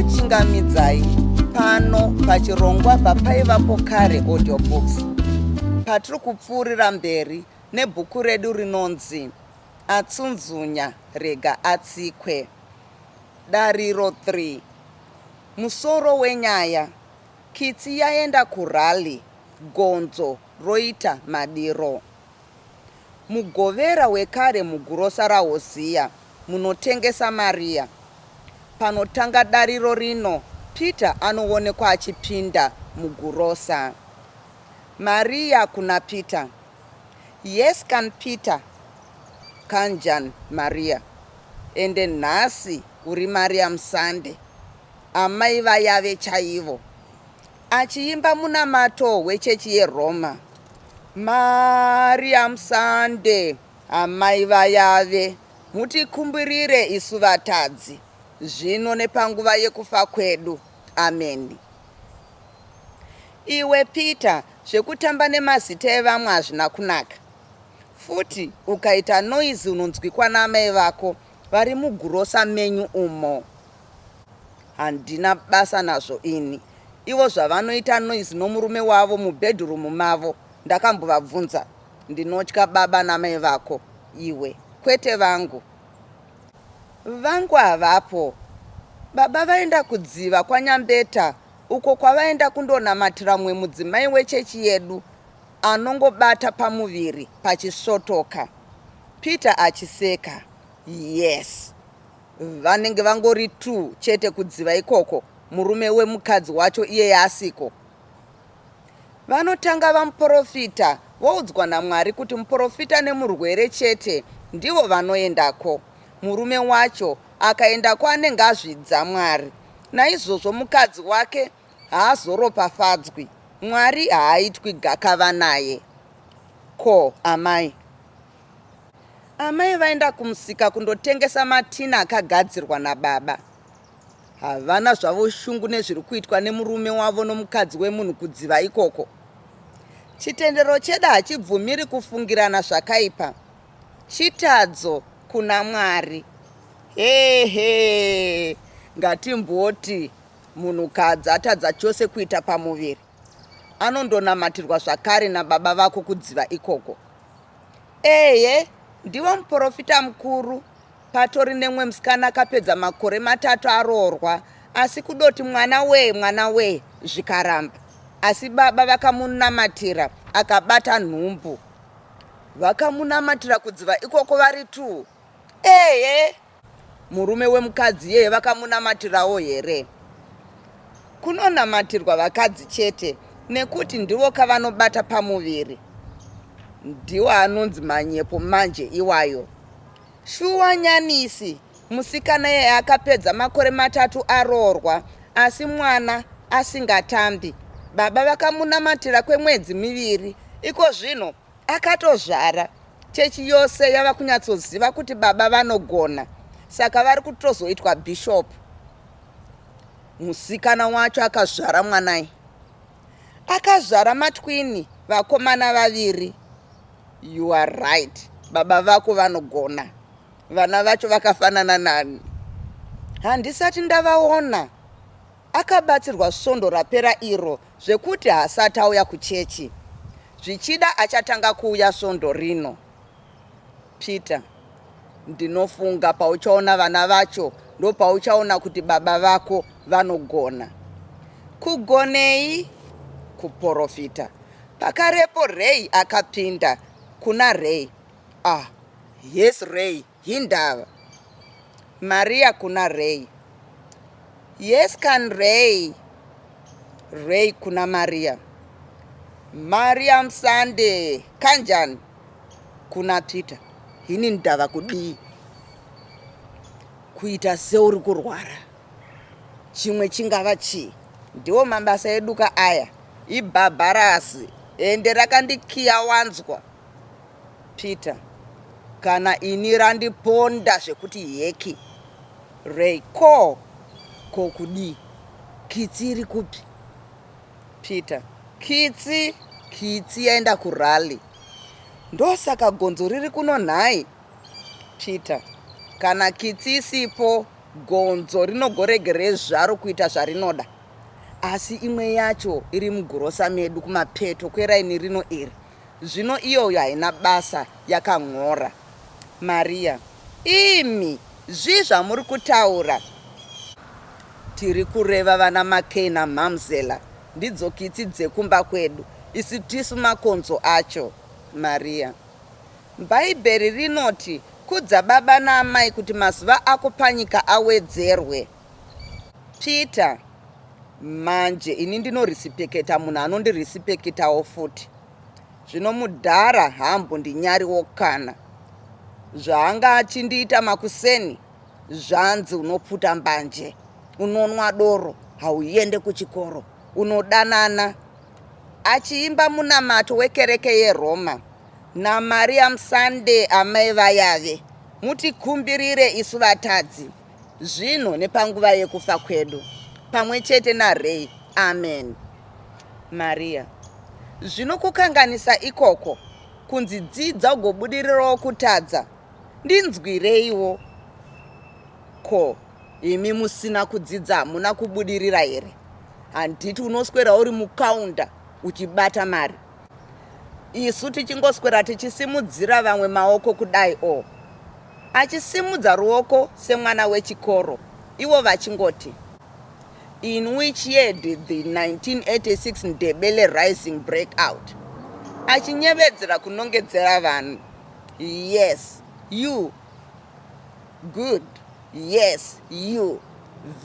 kukuchingamidzai pano pachirongwa paPaivapokare Audiobooks. Patiri kupfuurira mberi nebhuku redu rinonzi Atsunzunya Rega Atsikwe. Dariro 3. Musoro wenyaya. Kitsi yaenda kurali, gonzo roita madiro. Mugovera wekare mugurosa raHoziya munotengesa Maria. Panotanga dariro rino, Peter anoonekwa achipinda mugurosa. Maria kuna Peter. Yes kan Peter. Kanjan Maria. Ende nhasi uri Maria Musande. Amai vayave chaivo. Achiimba munamato wechechi yeRoma. Maria Musande, amai vayave, mutikumbirire isu vatadzi, zvino nepanguva yekufa kwedu. Ameni. Iwe Peter, zvekutamba nemazita evamwe hazvina kunaka. Futi ukaita noizi unonzwikwa namai vako vari mugurosa menyu umo. Handina basa nazvo ini. Ivo zvavanoita noizi nomurume wavo mubhedhurumu mavo, ndakambovabvunza. Ndinotya baba namai vako. Iwe kwete vangu. Vangu havapo. Baba vaenda kudziva kwaNyambeta, uko kwavaenda kundonamatira mumwe mudzimai wechechi yedu anongobata pamuviri pachisvotoka. Peter achiseka. Yes, vanenge vangori 2 chete kudziva ikoko, murume wemukadzi wacho iye asiko. Vanotanga vamuprofita, voudzwa naMwari kuti muprofita nemurwere chete ndivo vanoendako. Murume wacho akaendako anenge azvidza Mwari. Naizvozvo mukadzi wake haazoropafadzwi. Mwari haaitwi gakava naye. Ko amai? Amai vaenda kumusika kundotengesa matina akagadzirwa nababa. Havana zvavo shungu nezviri kuitwa nemurume wavo nomukadzi wemunhu kudziva ikoko. Chitendero chedu hachibvumiri kufungirana zvakaipa. Chitadzo kuna Mwari. Hehe, ngatimboti munhukadzi atadza chose kuita pamuviri, anondonamatirwa zvakare nababa vako kudziva ikoko. Ndiwo muprofita mukuru. Patori nemwe musikana akapedza makore 3 aroorwa, asi kudoti mwana we zvikaramba. Asi baba vakamunamatira akabata nhumbu. Vakamunamatira kudziva ikoko vari 2. Murume wemukadzi yeye vakamunamatirawo here? Kunonamatirwa vakadzi chete, nekuti ndivo kavanobata pamuviri. Ndiwo anonzi manyepo manje iwayo. Shuwa nyanisi, musikana yeye akapedza makore 3 aroorwa, asi mwana asingatambi. Baba vakamunamatira kwemwedzi 2, iko zvino akatozvara. Chechi yose yava kunyatsoziva kuti baba vanogona, saka vari kutozoitwa bhishopu. Musikana wacho akazvara mwanai. Akazvara matwini, vakomana 2. You are right. Baba vako vanogona. Vana vacho vakafanana nani? Handisati ndavaona. Akabatsirwa svondo rapera iro, zvekuti haasati auya kuchechi. Zvichida achatanga kuuya svondo rino. Peter, ndinofunga pauchaona vana vacho, ndo pauchaona kuti baba vako vanogona. Kugonei? Kuprofita. Pakarepo Rei akapinda kuna Rei. Yes Rei, hindava. Maria kuna Rei. Yes kan Rei. Rei kuna Maria. Maria Musande, kanjani? Kuna Peter. Hini ndava kudii? Kuita seuri kurwara. Chimwe chingava chii? Ndiwo mabasa eduka aya. Ibhabharasi, ende rakandikiya wanzwa. Peter, kana ini randiponda zvekuti heki. Rei, ko kudii? Kitsi iri kupi? Peter, kitsi yaenda kurali. Ndosaka gonzo riri kuno nhai. Peter, kana kitsi isipo gonzo rinogorege zvaro kuita zvarinoda, asi imwe yacho iri mugirosa medu kumapeto kweraini rino iri. Zvino iyoyo haina basa, yakang'ora. Maria: imi zvamuri kutaura? Tiri kureva vana Makei naMamzela, ndidzo kitsi dzekumba kwedu, isi tisu makonzo acho. Maria: Bhaibheri rinoti, kudza baba naamai kuti mazuva ako panyika awedzerwe. Peter: manje ini ndinorisipeketa munhu anondirisipeketawo futi. Zvino mudhara hambo ndinyari wokana. Zvaanga achindiita makuseni, zvanzi unoputa mbanje, unonwa doro, hauende kuchikoro, unodanana. Achiimba munamato wekereke yeRoma, naMaria Musande amai vayave, mutikumbirire isu vatadzi, zvino nepanguva yekufa kwedu, pamwe chete naRei. Amen. Maria: zvino kukanganisa ikoko, kunzi dzidza ugobudirirawo kutadza, ndinzwireiwo. Ko, imi musina kudzidza hamuna kubudirira here? Handiti unoswera uri mukaunda uchibata mari, isu tichingoswera tichisimudzira vamwe maoko kudai o. Achisimudza ruoko semwana wechikoro, ivo vachingoti, in which year did the 1986 Ndebele Rising break out? Achinyevedzera kunongedzera vanhu. Yes, you. Good. Yes, you.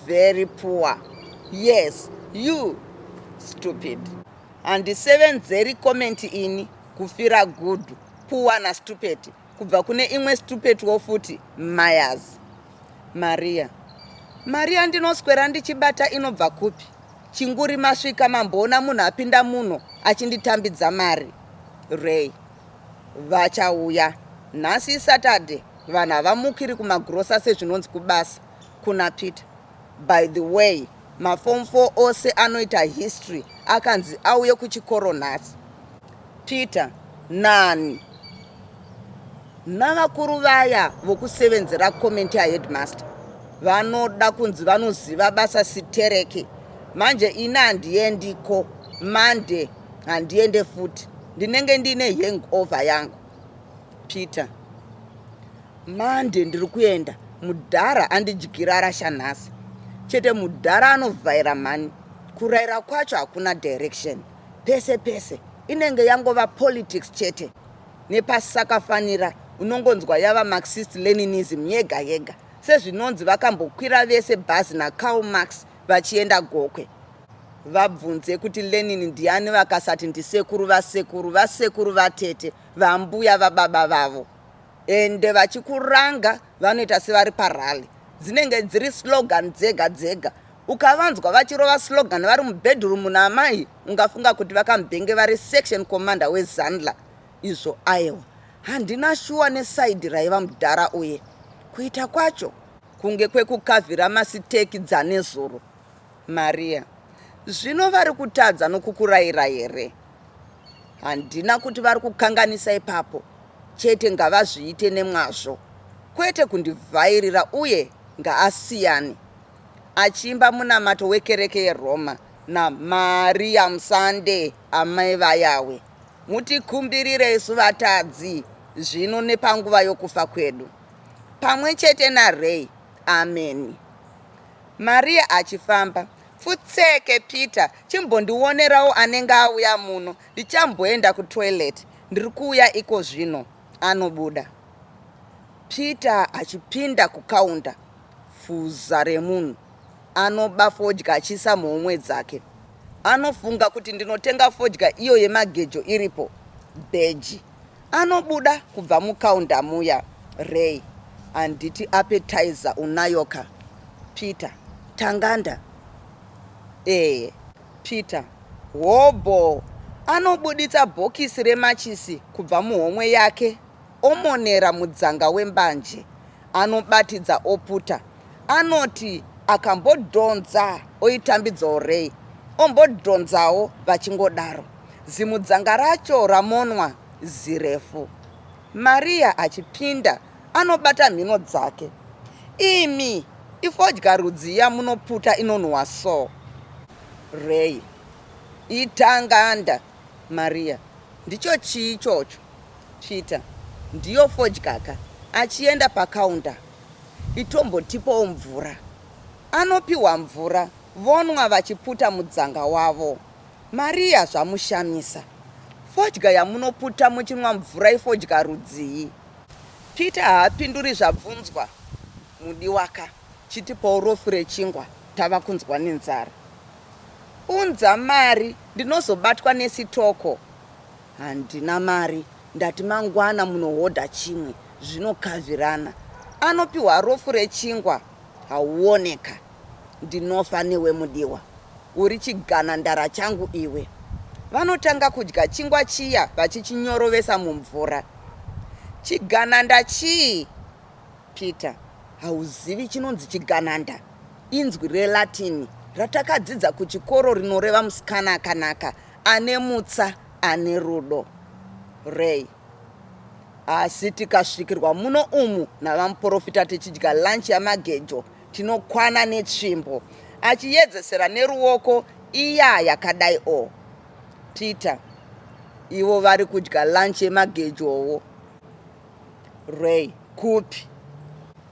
Very poor. Yes, you. Stupid. Handisevenzeri komenti ini kufira good, poor nastupid, kubva kune imwe stupidwo futi, Myers. Maria: Maria ndinoswera ndichibata inobva kupi? Chinguri masvika mamboona munhu apinda muno achinditambidza mari. Ray: vachauya nhasi Saturday, vanhu havamukiri kumagirosa sezvinonzi kubasa. Kuna Peter: by the way, maform 4 ose anoita history akanzi auye kuchikoro nhasi. Peter: nani? Navakuru vaya vokusevenzera komenti yaheadmaster vanoda kunzi vanoziva basa sitereke. Manje ina handiendiko, Monday handiende futi, ndinenge ndine hangover yangu. Peter: Monday ndiri kuenda, mudhara andidyira rasha nhasi. Chete mudhara anovhaira mhani, kurayira kwacho hakuna direction, pese pese inenge yangova politics chete. Nepasakafanira unongonzwa yava Marxist Leninism yega yega, sezvinonzi vakambokwira vese bhazi naKarl Marx vachienda gokwe. Vabvunze kuti Lenin ndiani vakasati ndisekuru vasekuru, vasekuru vatete, vambuya vababa vavo. Ende vachikuranga vanoita sevari parali, dzinenge dziri slogan dzega dzega. Ukavanzwa vachirova slogan vari mubedroom naamai, ungafunga kuti vakamubhenge vari section commander weZandla. Izvo aiwa, handina shuwa nesaidi raiva mudhara uye. Kuita kwacho kunge kwekukavhira masiteki dzanezuro. Maria: zvino vari kutadza nokukurayira here? Handina kuti vari kukanganisa ipapo, chete ngavazviite nemwazvo, kwete kundivhairira uye ngaasiyani. Achiimba munamato wekereke yeRoma, naMaria Musande amai vayawe, mutikumbirire isu vatadzi, zvino nepanguva yokufa kwedu, pamwe chete naRei. Amen. Maria achifamba: futseke Peter, chimbondionerawo anenge auya muno, ndichamboenda kutoilet, ndiri kuuya iko zvino. Anobuda. Peter achipinda kukaunda, fuza remunhu, anoba fodya achiisa muhomwe dzake. Anofunga kuti ndinotenga fodya iyo yemagejo iripo, beji. Anobuda kubva mukaunda muya. Ray: handiti appetizer unayoka? Peter: tanganda. Peter: hobo. Anobuditsa bhokisi remachisi kubva muhomwe yake, omonera mudzanga wembanje, anobatidza oputa. Anoti akambodhonza oitambidzawo Ray, ombodhonzawo vachingodaro. Zimudzanga racho ramonwa zirefu. Maria achipinda anobata mhino dzake. Imi ifodya rudzi yamunoputa inonhuhwa so. Ray: itanganda. Maria: ndicho chii ichocho? Peter: ndiyo fodyaka. Achienda pakaunda. Itombotipowo mvura. Anopiwa mvura, vonwa vachiputa mudzanga wavo. Maria zvamushamisa. Fodya yamunoputa muchinwa mvura ifodya rudzii? Peter haapinduri zvabvunzwa. Mudiwaka: chitipowo rofu rechingwa, tava kunzwa nenzara. Unza mari, ndinozobatwa nesitoko. Handina mari, ndati mangwana munohodha chimwe, zvinokavhirana. Anopiwa rofu rechingwa, hauoneka. Ndinofa newe mudiwa, uri chiganandara changu iwe. Vanotanga kudya chingwa chiya vachichinyorovesa mumvura. Chigananda chii? Peter: hauzivi chinonzi chigananda? Inzwi reLatini ratakadzidza kuchikoro rinoreva musikana akanaka, ane mutsa, ane rudo. Ray: asi tikasvikirwa muno umu navamuprofita tichidya lanchi yamagejo, tinokwana netsvimbo. Achiyedzesera neruoko iya yakadai o. Peter: ivo vari kudya lanchi yemagejowo. Ray: kupi?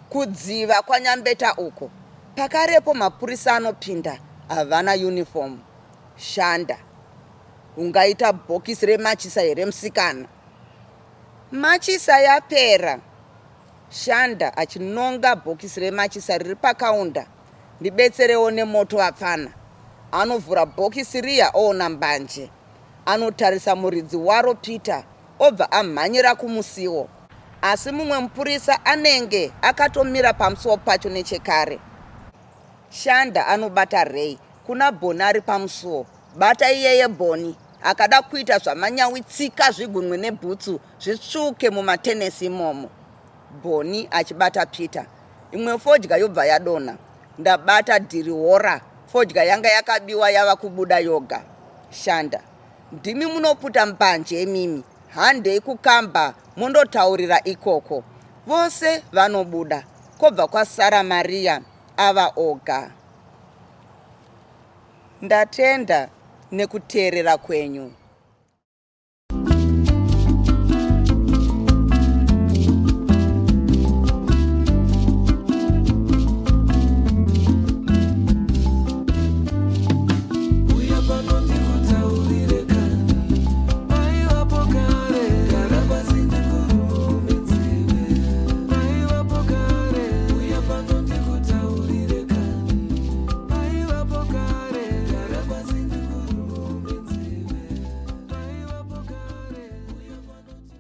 Kudziva kwanyambeta uko. Pakarepo mapurisa anopinda, havana uniform. Shanda: ungaita bhokisi remachisa here musikana? Machisa yapera. Shanda achinonga bhokisi remachisa riri pakaunda. Ndibetserewo nemoto hapana. Anovhura bhokisi riya oona mbanje. Anotarisa muridzi waro Peter, obva amhanyira kumusiwo. Asi mumwe mupurisa anenge akatomira pamusuwo pacho nechekare. Shanda anobata Ray kuna Boni ari pamusuwo. Bata iyeye Boni, akada kuita zvamanyawitsika zvigunwe nebhutsu zvitsvuke mumatenesi imomo. Boni achibata Peter. Imwe fodya yobva yadonha. Ndabata dhirihora, fodya yanga yakabiwa yava kubuda yoga. Shanda: ndimi munoputa mbanje emimi, handei kukamba mondotaurira ikoko. Vose vanobuda, kobva kwasara Maria ava oga. Ndatenda nekuteerera kwenyu.